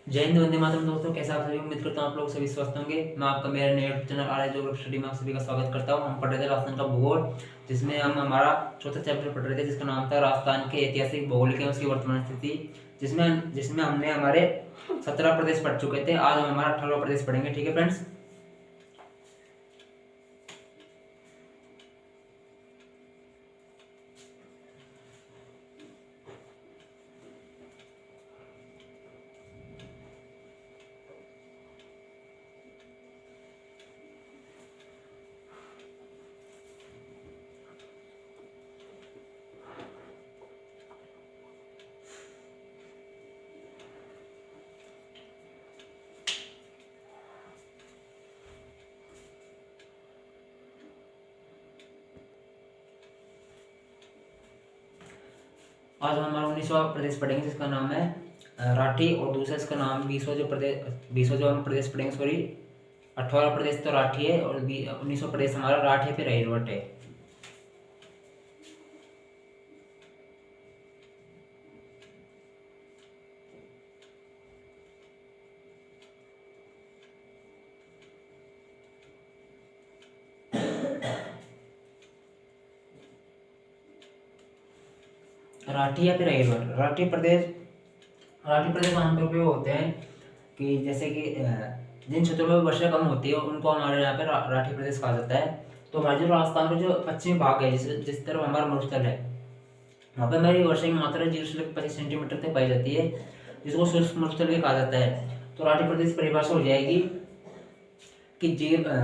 जय हिंद, वंदे मातरम। दोस्तों, कैसे आप सभी? उम्मीद करता हूँ आप लोग सभी स्वस्थ होंगे। मैं आपका मेरे नए YouTube channel are geography study में आप सभी का स्वागत करता हूँ। हम पढ़ रहे थे राजस्थान का भूगोल, जिसमें हम हमारा चौथा चैप्टर पढ़ रहे थे, जिसका नाम था राजस्थान के ऐतिहासिक भौगोलिक एवं उसकी वर्तमान स्थिति। जिसमें जिसमें हमने हमारे 17 प्रदेश पढ़ चुके थे। आज हम हमारा 18वां प्रदेश पढ़ेंगे। ठीक है फ्रेंड्स। आज हम हमारा 19वां प्रदेश पढ़ेंगे, जिसका नाम है राठी। और दूसरा इसका नाम 20वां जो हम प्रदेश पढ़ेंगे, सॉरी 18वां प्रदेश तो राठी है और 19वां प्रदेश हमारा राठ है, फिर अहिरवट है। राठी या फिर अहिरवट। राठी प्रदेश आमतौर पे होते हैं कि जैसे कि जिन क्षेत्रों में वर्षा कम होती है उनको हमारे यहाँ पे राठी प्रदेश कहा जाता है। तो हमारे जो राजस्थान का जो पश्चिमी भाग है, जिस तरफ हमारा मरुस्थल है, वहाँ पे हमारी वर्षा की मात्रा 0 से 25 सेंटीमीटर तक पाई जाती है, जिसको शुष्क मरुस्थल भी कहा जाता है। तो राठी प्रदेश परिभाषा हो जाएगी कि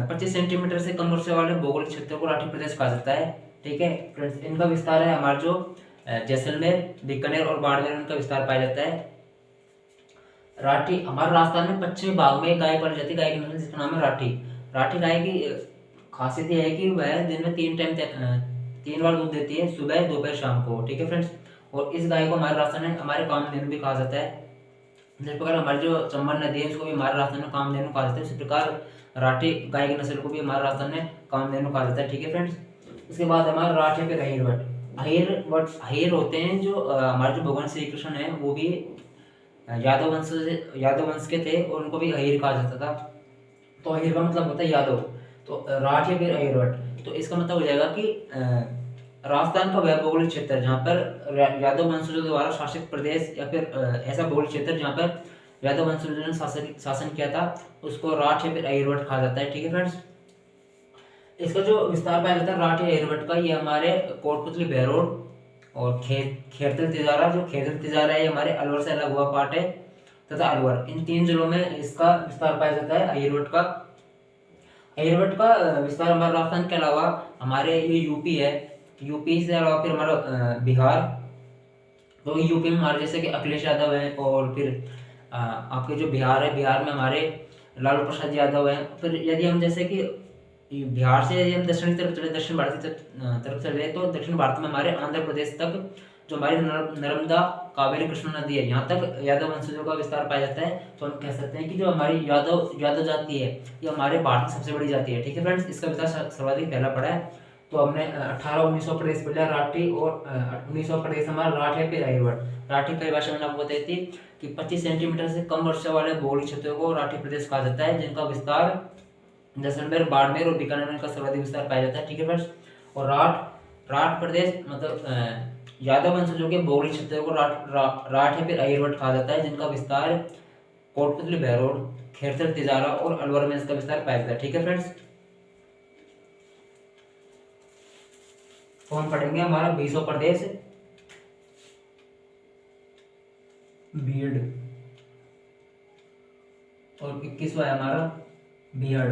25 सेंटीमीटर से कम वर्षा वाले भौगोलिक क्षेत्रों को राठी प्रदेश कहा जाता है। ठीक है फ्रेंड्स। इनका विस्तार है हमारा जो जैसलमेर, बीकानेर और बाड़मेर, उनका विस्तार पाया जाता है। राठी हमारे राजस्थान में पश्चिमी भाग में एक गाय पाली जाती है, गाय की नस्ल जिसका नाम है राठी। राठी गाय की खासियत यह है कि वह दिन में 3 बार दूध देती है, सुबह, दोपहर, शाम को। ठीक है फ्रेंड्स। और इस गाय को हमारे राजस्थान में हमारे कामधेनु भी कहा जाता है। जिस प्रकार हमारी जो चंबल नदी है उसको भी हमारे राजस्थान में कामधेनु कहा जाता है, उसी प्रकार राठी गाय की नस्ल को भी हमारे राजस्थान में कामधेनु कहा जाता है। ठीक है फ्रेंड्स। उसके बाद हमारा राठ है फिर अहिरवट। अहिर होते हैं जो हमारे जो भगवान श्री कृष्ण है वो भी यादव वंश के थे और उनको भी अहिर कहा जाता था। तो अहिर का मतलब होता है यादव। तो राठ या फिर अहिरवट, तो इसका मतलब हो जाएगा कि राजस्थान का वह भौगोलिक क्षेत्र जहाँ पर यादव वंशजों द्वारा शासित प्रदेश या फिर ऐसा भौगोलिक क्षेत्र जहाँ पर यादव वंशजों ने शासन किया था, उसको राठ या फिर अहिरवट कहा जाता है। ठीक है फ्रेंड्स। इसका जो विस्तार पाया जाता है राठ या अहिरवट का, ये हमारे कोटपुतली, बहरोड और खेरतल तिजारा, जो खेरतल तिजारा है ये हमारे अलवर से अलग हुआ पार्ट है, तथा अलवर, इन 3 जिलों में इसका विस्तार पाया जाता है अहिरवट का। अहिरवट का विस्तार हमारे राजस्थान के अलावा हमारे ये यूपी है, यूपी से अलावा फिर हमारा बिहार। तो यूपी में हमारे जैसे कि अखिलेश यादव है, और फिर आपके जो बिहार है, बिहार में हमारे लालू प्रसाद यादव हैं। फिर यदि हम जैसे कि बिहार से यदि हम दक्षिणी तरफ चले, दक्षिण भारत की तरफ चले, तो दक्षिण भारत में हमारे आंध्र प्रदेश तक जो हमारी नर्मदा, कावेरी, कृष्णा नदी है, यहाँ तक यादव वंशजों का विस्तार पाया जाता है। तो हम कह सकते हैं कि जो हमारी यादव जाति है ये हमारे भारत की सबसे बड़ी जाति है। ठीक है फ्रेंड्स। इसका विस्तार सर्वाधिक फैला पड़ा है। तो हमने 18 1900 प्रदेश पढ़ लिया राठी, और 1900 प्रदेश हमारा राठ है फिर अहिरवट। राठी परिभाषा मैंने आपको बताई थी कि 25 सेंटीमीटर से कम वर्षा वाले भौगोलिक क्षेत्रों को राठी प्रदेश कहा जाता है, जिनका विस्तार जैसलमेर, बाड़मेर और बीकानेर का सर्वाधिक विस्तार पाया जाता है। ठीक है फ्रेंड्स। और राठ प्रदेश मतलब यादव वंशजों के भौगोलिक क्षेत्रों को राठ या फिर अहिरवट कहा जाता है, जिनका विस्तार कोटपुतली, बहरोड, खेरथल, तिजारा और अलवर में इसका विस्तार पाया जाता है। ठीक है फ्रेंड्स। तो हम पढ़ेंगे हमारा 20वां प्रदेश बीड़, और 21वां है हमारा बिहाड़।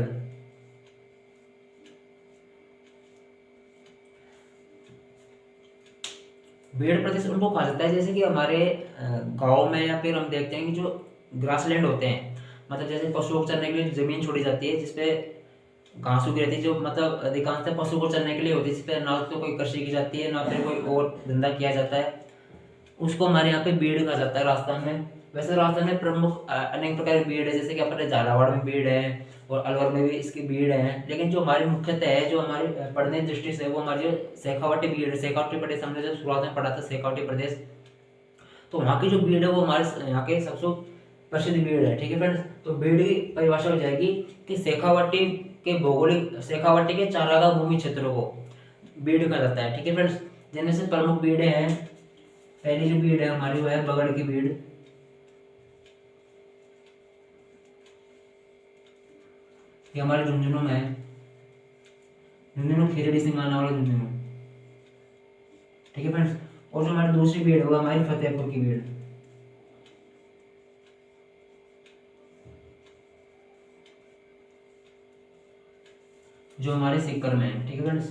बीड़ प्रदेश उनको कहा जाता है जैसे कि हमारे गांव में, या फिर हम देखते हैं कि जो ग्रासलैंड होते हैं, मतलब जैसे पशुओं को चरने के लिए जमीन छोड़ी जाती है जिसपे घास उगी रहती है, जो मतलब अधिकांशतः पशु को चरने के लिए होती है, जिसपे ना तो कोई कृषि की जाती है ना फिर कोई और धंधा किया जाता है, उसको हमारे यहाँ पे बीड़ कहा जाता है राजस्थान में। वैसे राजस्थान में प्रमुख अनेक प्रकार की बीड़ है, जैसे कि अपने झालावाड़ में बीड़ है और अलवर में भी इसकी बीड़ है। लेकिन जो हमारी मुख्यतः है, जो हमारी पढ़ने दृष्टि से, वो हमारी जो शेखावटी बीड़ है, शेखावटी प्रदेश हमने जब शुरुआत में पढ़ा था शेखावटी प्रदेश, तो वहाँ की जो बीड़ है वो हमारे यहाँ के सबसे प्रसिद्ध बीड़ है। ठीक है फ्रेंड्स, तो बीड़ की परिभाषा हो जाएगी कि शेखावाटी के चारागाह भूमि क्षेत्रों को बीड़ कहा जाता है। ठीक है फ्रेंड्स, जिनमें से प्रमुख बीड़े हैं, पहली जो बीड़ है हमारी वो है बगड़ की बीड़, ये हमारे झुंझुनू में है, झुंझुनू खीरड़ी सिंगाना वाला झुंझुनू। ठीक है फ्रेंड्स, और जो हमारी दूसरी बीड़ होगा हमारी फतेहपुर की बीड़, जो हमारे सीकर में है। ठीक है फ्रेंड्स,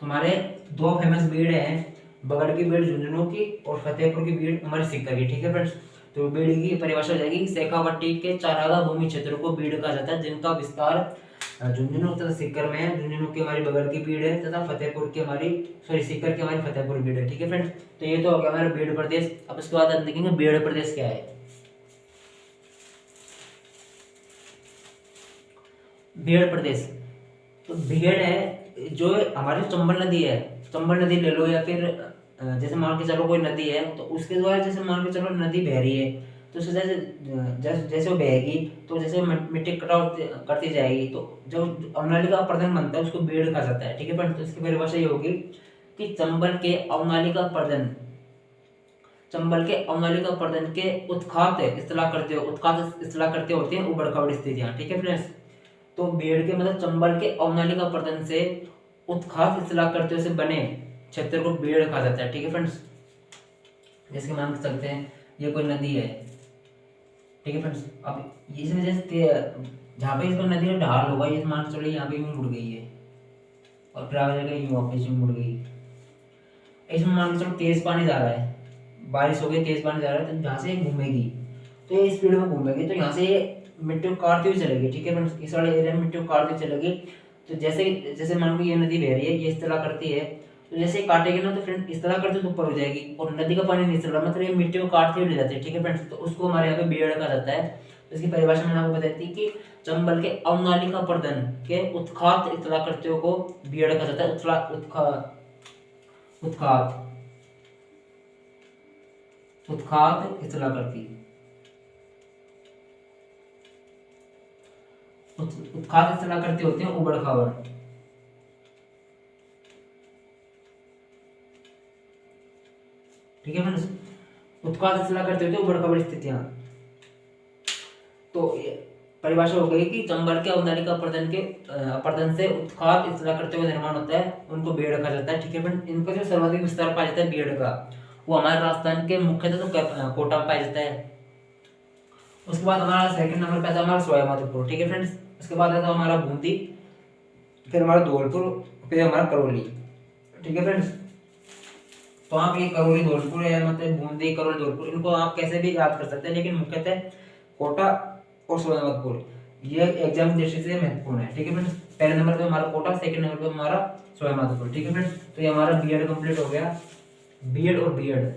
तुम्हारे दो फेमस बीड़ हैं, बगड़ की बीड़ झुंझुनू की और फतेहपुर की बीड़ हमारे सीकर की। ठीक है फ्रेंड्स, तो बीड़ की परिभाषा हो जाएगी शेखावाटी के चारागाह भूमि क्षेत्रों को बीड़ कहा जाता है, जिनका विस्तार झुंझुनू तथा सीकर में है। झुंझुनू की हमारी बगड़ की बीड़ है तथा फतेहपुर की हमारी सीकर की हमारी फतेहपुर बीड़ है। ठीक है फ्रेंड्स, तो ये तो हो गया हमारा बीड़ प्रदेश। अब उसके बाद हम देखेंगे बीड़ प्रदेश क्या है। बीड़ प्रदेश, तो बीड़ है जो हमारी चंबल नदी है, चंबल नदी ले लो, या फिर जैसे मान के चलो कोई नदी है, तो उसके द्वारा जैसे मान के चलो नदी बह रही है, तो उससे जैसे वो बहेगी तो जैसे मिट्टी कटाव करती जाएगी, तो जो अवनाली का प्रदन बनता है उसको बीड़ कहा जाता है। ठीक है फ्रेंड्स, तो इसकी परिभाषा ये होगी कि चंबल के अवनाली का प्रदन के उत्खात इस्तेलाह करते होते हैं उबड़ खाबड़ स्थितियां। ठीक है फ्रेंड्स, तो बीड़ के मतलब चंबल के अवनाली का प्रदन से उत्खात इस्तेलाह करते हुए से बने क्षेत्र को बीड़ कहा जाता है। ठीक है फ्रेंड्स, जैसे मान सकते हैं ये कोई नदी है। ठीक है फ्रेंड्स, अब इसमें जैसे जहाँ पे इसका नदी में ढाल होगा, ये मान चलो यहाँ पे यूं मुड़ गई है और फिर आगे जाके यूं वापस यूं मुड़ गई, इसमें मान चलो तेज पानी जा रहा है, बारिश हो गई, तेज पानी जा रहा है, तो जहाँ से घूमेगी तो ये स्पीड में घूमेगी, तो यहाँ से मिट्टी को काटती हुई चलेगी। ठीक है फ्रेंड्स, इस वाले एरिया में मिट्टी को काटती हुई चलेगी, तो जैसे जैसे मान लो ये नदी बह रही है, ये इस तरह करती है, तो जैसे काटेगी ना तो फ्रेंड इस तरह करते तो ऊपर हो जाएगी, और नदी का पानी नहीं चल रहा, मतलब ये मिट्टी को काटती हुई ले जाती है। ठीक है फ्रेंड्स, तो उसको हमारे यहाँ पे बीड़ कहा जाता है। तो इसकी परिभाषा मैंने आपको बताई थी कि चंबल के अवनाली का प्रदन के उत्खात इतला करते को बीड़ कहा जाता है। उत्खात इतला करती, उत्खात इतला करते होते हैं उबड़ खाबड़। ठीक है फ्रेंड्स, उत्खात इतला करते होते हैं उबड़ खाबड़ स्थितियां। तो परिभाषा हो गई कि चंबल के अवनाली का अपर्दन से उत्खात इतला करते हुए निर्माण होता है, उनको बीड़ कहा जाता है। ठीक है फ्रेंड्स, इनका जो सर्वाधिक विस्तार पाया जाता है बीड़ का, वो हमारे राजस्थान के मुख्यतः तो कोटा में पाया जाता है। उसके बाद हमारा सेकंड नंबर पे आता है हमारा सवाईमाधोपुर। ठीक है फ्रेंड्स, उसके बाद आता है हमारा बूंदी, फिर हमारा धौलपुर, फिर हमारा करौली। ठीक है फ्रेंड्स, तो आप ये करौली धौलपुर है, मतलब बूंदी करौली धौलपुर, इनको आप कैसे भी याद कर सकते हैं, लेकिन मुख्यतः कोटा और सवाईमाधोपुर ये एग्जाम दृष्टि से महत्वपूर्ण है। ठीक है फ्रेंड्स, पहले नंबर पे हमारा कोटा, सेकंड नंबर पे हमारा सवाईमाधोपुर। ठीक है फ्रेंड्स, तो ये हमारा बीएड कंप्लीट हो गया, बीएड और बीएड।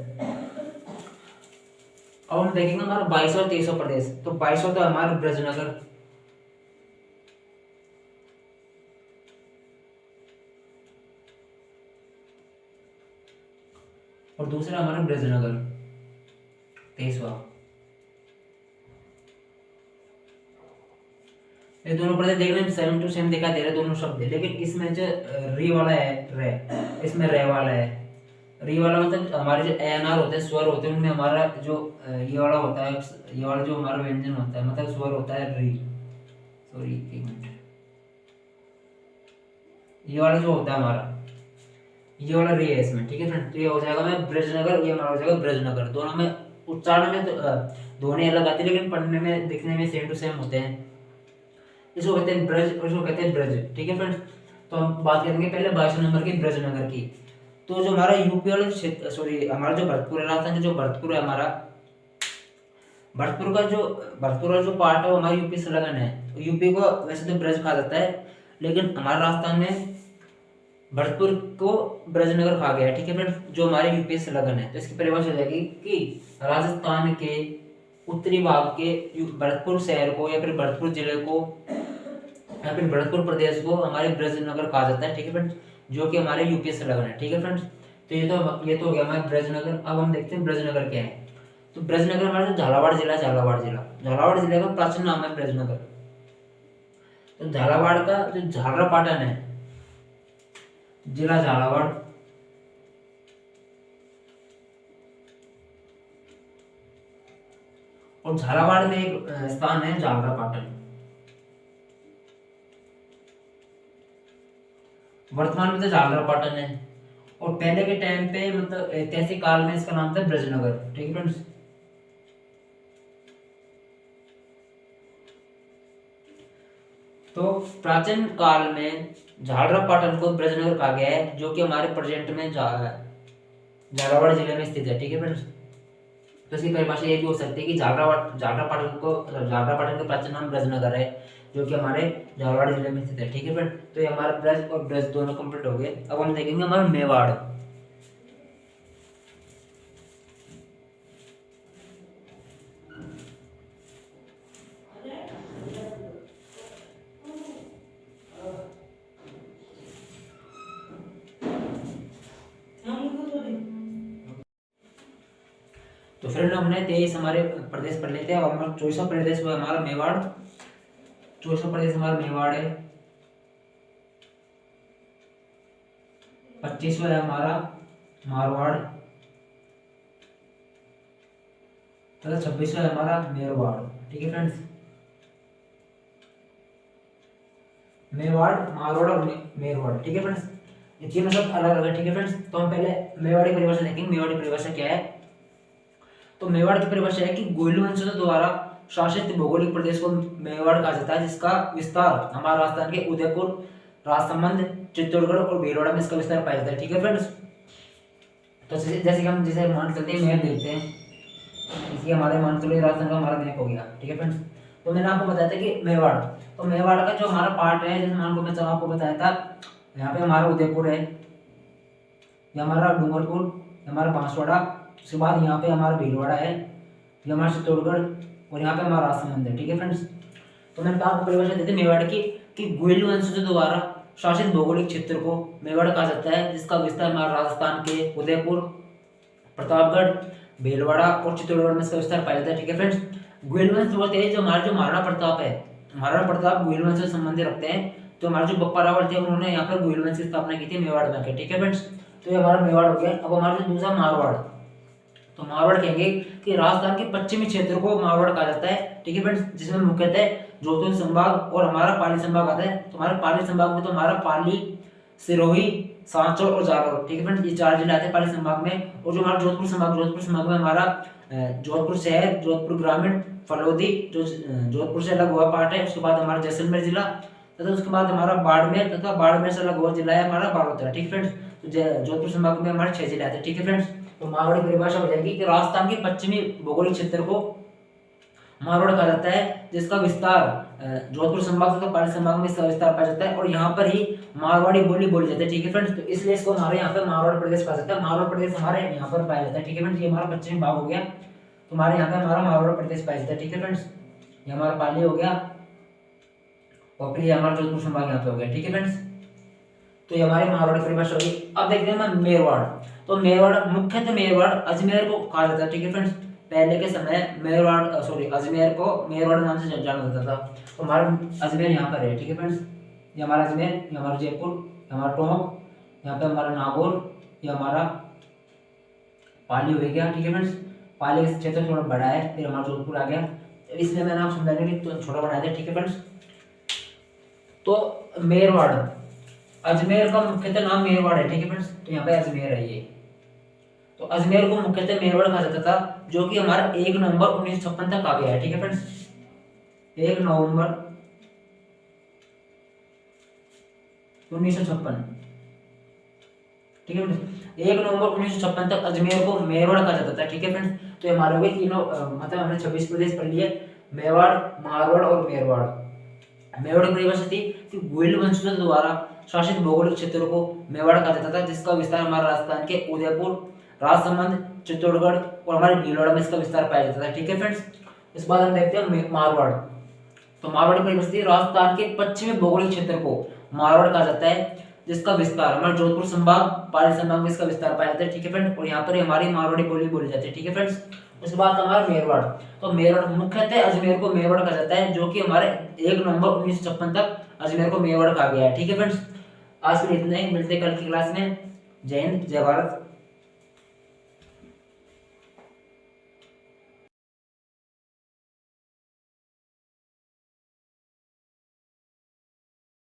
अब हम देखेंगे हमारा 22वां और 23वां प्रदेश। तो 22वां तो हमारा ब्रजनगर, और दूसरा हमारा ब्रजनगर 23वां। ये दोनों प्रदेश देखने में सेम टू सेम दिखाई दे रहे दोनों शब्द, लेकिन इसमें जो री वाला है, रे, इसमें रे वाला है। री वाला मतलब हमारे जो एएनआर होते हैं, स्वर होते हैं, उनमें हमारा जो ये वाला होता है, ये वाला जो हमारा व्यंजन होता है, मतलब स्वर होता है री, सॉरी एक मिनट, ये वाला जो होता है हमारा, ये वाला री है इसमें। ठीक है फ्रेंड, तो ये हो जाएगा मैं ब्रजनगर, ये हमारा हो जाएगा ब्रजनगर। दोनों में उच्चारण में तो ध्वनि अलग आती है, लेकिन पढ़ने में दिखने में सेम टू सेम होते हैं। इसको कहते हैं ब्रज और इसको कहते हैं ब्रज। ठीक है फ्रेंड्स, तो हम बात करेंगे पहले 22 नंबर की ब्रजनगर की। तो जो हमारा यूपी वाला क्षेत्र, सॉरी हमारा जो भरतपुर है, राजस्थान का जो भरतपुर है, हमारा भरतपुर का जो पार्ट है वो हमारे यूपी से लगन है। यूपी को वैसे तो ब्रज कहा जाता है, लेकिन हमारे राजस्थान में भरतपुर को ब्रजनगर कहा गया है। ठीक है फ्रेंड्स, जो हमारे यूपी से लगन है। तो इसकी परिभाषा हो जाएगी कि राजस्थान के उत्तरी भाग के भरतपुर शहर को, या फिर भरतपुर जिले को, या फिर भरतपुर प्रदेश को हमारे ब्रजनगर कहा जाता है। ठीक है फ्रेंड्स, जो कि हमारे यूपी से लगन है। ठीक है फ्रेंड्स, तो ये तो हो गया हमारे ब्रजनगर। अब हम देखते हैं ब्रजनगर क्या है। तो ब्रजनगर हमारा जो झालावाड़ जिला, झालावाड़ जिले का प्राचीन नाम है ब्रजनगर। तो झालावाड़ का जो झालरापाटन है, जिला झालावाड़, और झालावाड़ में एक स्थान है झालरापाटन। वर्तमान में तो झालरापाटन है, और पहले के टाइम पे मतलब ऐतिहासिक काल में इसका नाम था ब्रजनगर। ठीक है फ्रेंड्स। तो प्राचीन काल में झालरापाटन को ब्रजनगर कहा गया है, जो कि हमारे प्रेजेंट में झालावाड़ जिले में स्थित है। ठीक है फ्रेंड्स। तो इसकी परिभाषा ये भी हो सकती है कि झालरापाटन का प्राचीन नाम ब्रजनगर है, जो कि हमारे झालावाड़ जिले में स्थित है। ठीक है फ्रेंड। तो ये हमारा ब्रज और ब्रज दोनों कंप्लीट हो गए। अब हम देखेंगे हमारा मेवाड़। तो फ्रेंड हमने 23 हमारे प्रदेश पढ़ लेते हैं। अब हमारा 24वां प्रदेश हुआ हमारा मेवाड़। 24वां प्रदेश हमारा मेवाड़ है। 25वां है हमारा मारवाड़ तथा 26वां है हमारा मेरवाड़। ठीक है फ्रेंड्स। मेवाड़, मारवाड़ और मेरवाड़। ठीक है फ्रेंड्स। ये तीनों सब अलग अलग है। ठीक है फ्रेंड्स। तो हम पहले मेवाड़ की परिभाषा देखेंगे। मेवाड़ की परिभाषा क्या है? तो मेवाड़ की परिभाषा है कि गोयलू वंशजों द्वारा शासित भौगोलिक प्रदेश को मेवाड़ कहा जाता है, जिसका विस्तार हमारे राजस्थान के उदयपुर, राजसमंद, चित्तौड़गढ़ और भीलवाड़ा में इसका विस्तार पाया जाता है। ठीक है फ्रेंड्स। तो जैसे कि हम जैसे मान चलते हैं, मैप देखते हैं, इसलिए हमारे मान चलो राजस्थान का हमारा मैप हो गया। ठीक है फ्रेंड्स। तो मैंने आपको बताया था कि मेवाड़, तो मेवाड़ का जो हमारा पार्ट है, जैसे मान लो मैं आपको बताया था, यहाँ पे हमारा उदयपुर है, ये हमारा डूंगरपुर, हमारा बांसवाड़ा, उसके बाद यहाँ पे हमारा भीलवाड़ा है, ये हमारा चित्तौड़गढ़, और यहाँ पे हमारा राजसमंद है। ठीक है फ्रेंड्स। तो मैंने आपको परिभाषा दी थी मेवाड़ की कि गोयलू वंशजों द्वारा शासित भौगोलिक क्षेत्र को मेवाड़ कहा जाता है, जिसका विस्तार हमारा राजस्थान के उदयपुर, प्रतापगढ़, भीलवाड़ा और चित्तौड़गढ़ में इसका विस्तार पाया जाता है। ठीक है फ्रेंड्स। गोयलू वंश जो महाराणा प्रताप है, महाराणा प्रताप गोयलू वंश से संबंध रखते हैं। तो हमारे जो बप्पा रावल थे, उन्होंने यहाँ पर गोयलू वंश की स्थापना की थी मेवाड़ में। ठीक है फ्रेंड्स। तो ये हमारा मेवाड़ हो गया। अब हमारा जो दूसरा मारवाड़, तो मारवाड़ कहेंगे कि राजस्थान के पश्चिमी क्षेत्र को मारवाड़ कहा जाता है। ठीक है फ्रेंड्स। जिसमें मुख्यतः जोधपुर संभाग और हमारा पाली संभाग आता है। तो हमारे पाली संभाग में तो हमारा पाली, सिरोही, सांचौर और जालौर। ठीक है फ्रेंड्स। ये 4 जिले आते हैं पाली संभाग में। और जो हमारा जोधपुर संभाग में हमारा जोधपुर शहर, जोधपुर ग्रामीण, फलोदी, जो जोधपुर से अलग हुआ पार्ट है, उसके बाद हमारा जैसलमेर जिला, तथा उसके बाद हमारा बाड़मेर, तथा बाड़मेर से अलग हुआ जिला है हमारा बालोतरा। ठीक है फ्रेंड्स। तो जोधपुर संभाग में हमारे 6 जिले आते हैं। ठीक है फ्रेंड्स। तो मारवाड़ की परिभाषा हो जाएगी कि राजस्थान के पश्चिमी भौगोलिक क्षेत्र को मारवाड़ कहा जाता है, जिसका विस्तार जोधपुर संभाग तथा पाली संभाग में इसका विस्तार पाया जाता है, और यहाँ पर ही मारवाड़ी बोली बोली जाती है। ठीक है फ्रेंड्स। तो इसलिए इसको हमारे यहाँ पे मारवाड़ प्रदेश कहा जाता है। मारवाड़ प्रदेश हमारे यहाँ पर पाया जाता है। ठीक है फ्रेंड्स। ये हमारा पश्चिमी भाग हो गया। तो हमारे यहाँ पे हमारा मारवाड़ प्रदेश पाया जाता है। ठीक है फ्रेंड्स। ये हमारा पाली हो गया, और फिर ये हमारा जोधपुर संभाग यहाँ पे हो गया। ठीक है फ्रेंड्स। तो ये हमारे मारवाड़ की परिभाषा होगी। अब देखते हैं हम मेरवाड़। तो मेरवाड़, मुख्यतः मेरवाड़ अजमेर को कहा जाता है। ठीक है फ्रेंड्स। पहले के समय अजमेर को मेरवाड़ नाम से जाना जाता था। तो हमारा अजमेर यहाँ पर है। ठीक है फ्रेंड्स। ये हमारा अजमेर, ये हमारा जयपुर, हमारा टोंक, यहाँ पे हमारा नागौर, ये हमारा पाली हो गया। ठीक है फ्रेंड्स। पाली का क्षेत्र थोड़ा बड़ा है, फिर हमारा जोधपुर आ गया, इसलिए मैंने आप समझाने के लिए छोटा बनाया था। ठीक है फ्रेंड्स। तो मेरवाड़, अजमेर का मुख्यतः नाम मेरवाड़ है। ठीक है फ्रेंड्स। तो यहाँ पे अजमेर है ये। तो अजमेर को मुख्यतः मेरवाड़ कहा जाता था, जो कि हमारा 1 नवंबर 1956 तक आ गया है। ठीक है फ्रेंड्स। 1 नवंबर 1956। ठीक है फ्रेंड्स। 1 नवंबर 1956 तक अजमेर को मेरवाड़ कहा जाता था। ठीक है फ्रेंड्स। तो ये हमारे हुए तीनों, मतलब हमने 26 प्रदेश पढ़ लिए, मेवाड़, मारवाड़ और मेरवाड़। मेवाड़ की परिभाषा थी कि गोयलू वंशजों द्वारा शासित भौगोलिक क्षेत्रों को मेवाड़ कहा जाता था, जिसका विस्तार हमारा राजस्थान के उदयपुर, राजसमंद, चित्तौड़गढ़ और हमारे भीलवाड़ा में इसका विस्तार पाया जाता था। ठीक है फ्रेंड्स। इस बार हम देखते हैं मारवाड़। तो मारवाड़ की परिभाषा थी राजस्थान के पश्चिमी भौगोलिक क्षेत्र को मारवाड़ कहा जाता है, जिसका विस्तार हमारे जोधपुर संभाग पाली संभाग में इसका विस्तार पाया जाता है। ठीक है फ्रेंड, और यहाँ पर हमारी मारवाड़ी बोली बोली जाती है। ठीक है फ्रेंड्स, उसके बाद हमारा मेरवाड़। तो मेरवाड़ मुख्यतः अजमेर को मेरवाड़ कहा जाता है, जो कि हमारे 1 नवंबर 1956 तक अजमेर को मेरवाड़ कहा गया है। ठीक है फ्रेंड्स, आज के लिए इतना ही, मिलते हैं कल की क्लास में। जय हिंद, जय भारत।